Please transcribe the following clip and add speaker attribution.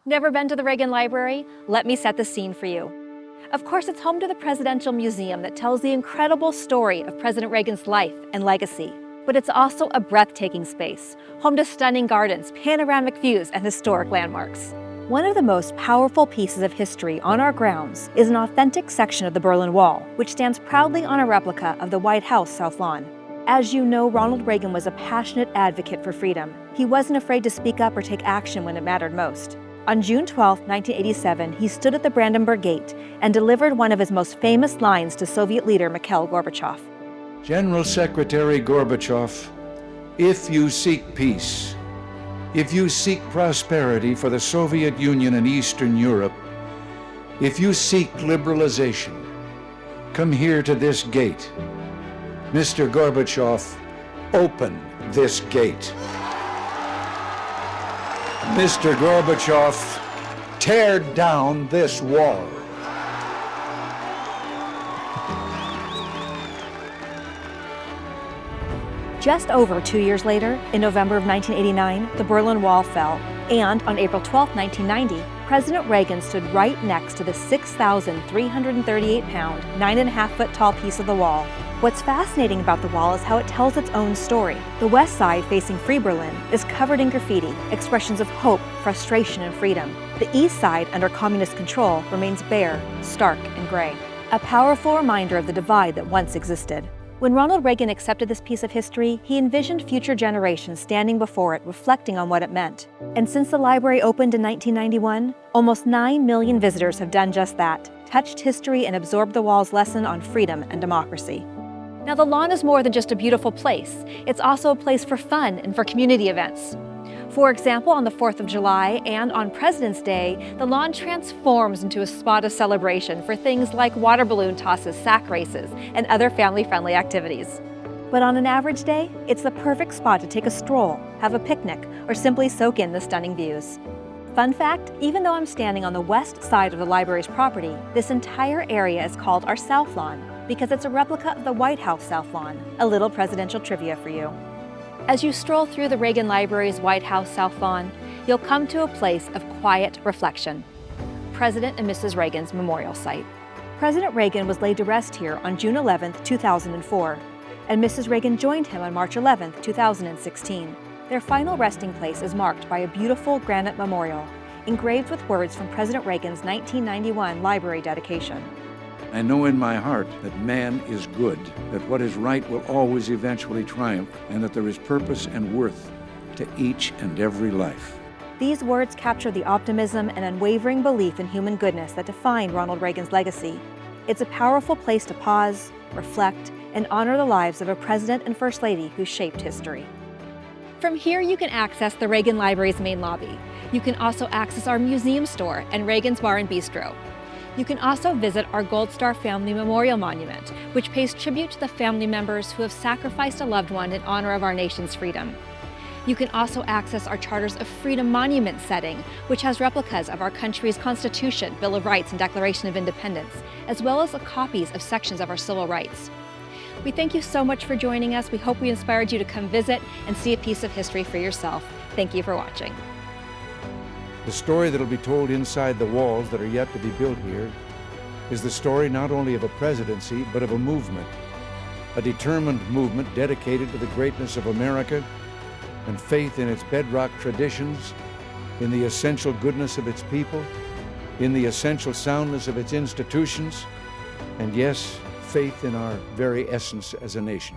Speaker 1: Never been to the Reagan Library? Let me set the scene for you. Of course, it's home to the Presidential Museum that tells the incredible story of President Reagan's life and legacy. But it's also a breathtaking space, home to stunning gardens, panoramic views, and historic landmarks. One of the most powerful pieces of history on our grounds is an authentic section of the Berlin Wall, which stands proudly on a replica of the White House South Lawn. As you know, Ronald Reagan was a passionate advocate for freedom. He wasn't afraid to speak up or take action when it mattered most. On June 12, 1987, he stood at the Brandenburg Gate and delivered one of his most famous lines to Soviet leader Mikhail Gorbachev.
Speaker 2: General Secretary Gorbachev, if you seek peace, if you seek prosperity for the Soviet Union and Eastern Europe, if you seek liberalization, come here to this gate. Mr. Gorbachev, open this gate. Mr. Gorbachev, tear down this wall.
Speaker 1: Just over 2 years later, in November of 1989, the Berlin Wall fell, and on April 12, 1990, President Reagan stood right next to the 6,338-pound, 9.5-foot-tall piece of the wall. What's fascinating about the wall is how it tells its own story. The west side, facing Free Berlin, is covered in graffiti, expressions of hope, frustration, and freedom. The east side, under communist control, remains bare, stark, and gray. A powerful reminder of the divide that once existed. When Ronald Reagan accepted this piece of history, he envisioned future generations standing before it, reflecting on what it meant. And since the library opened in 1991, almost 9 million visitors have done just that, touched history and absorbed the wall's lesson on freedom and democracy. Now, the lawn is more than just a beautiful place. It's also a place for fun and for community events. For example, on the 4th of July and on President's Day, the lawn transforms into a spot of celebration for things like water balloon tosses, sack races, and other family-friendly activities. But on an average day, it's the perfect spot to take a stroll, have a picnic, or simply soak in the stunning views. Fun fact, even though I'm standing on the west side of the library's property, this entire area is called our South Lawn because it's a replica of the White House South Lawn. A little presidential trivia for you. As you stroll through the Reagan Library's White House South Lawn, you'll come to a place of quiet reflection, President and Mrs. Reagan's memorial site. President Reagan was laid to rest here on June 11, 2004, and Mrs. Reagan joined him on March 11, 2016. Their final resting place is marked by a beautiful granite memorial, engraved with words from President Reagan's 1991 library dedication.
Speaker 2: I know in my heart that man is good, that what is right will always eventually triumph, and that there is purpose and worth to each and every life.
Speaker 1: These words capture the optimism and unwavering belief in human goodness that define Ronald Reagan's legacy. It's a powerful place to pause, reflect, and honor the lives of a president and first lady who shaped history. From here, you can access the Reagan Library's main lobby. You can also access our museum store and Reagan's Bar and Bistro. You can also visit our Gold Star Family Memorial Monument, which pays tribute to the family members who have sacrificed a loved one in honor of our nation's freedom. You can also access our Charters of Freedom Monument setting, which has replicas of our country's Constitution, Bill of Rights, and Declaration of Independence, as well as copies of sections of our civil rights. We thank you so much for joining us. We hope we inspired you to come visit and see a piece of history for yourself. Thank you for watching.
Speaker 2: The story that will be told inside the walls that are yet to be built here is the story not only of a presidency, but of a movement, a determined movement dedicated to the greatness of America and faith in its bedrock traditions, in the essential goodness of its people, in the essential soundness of its institutions, and yes, faith in our very essence as a nation.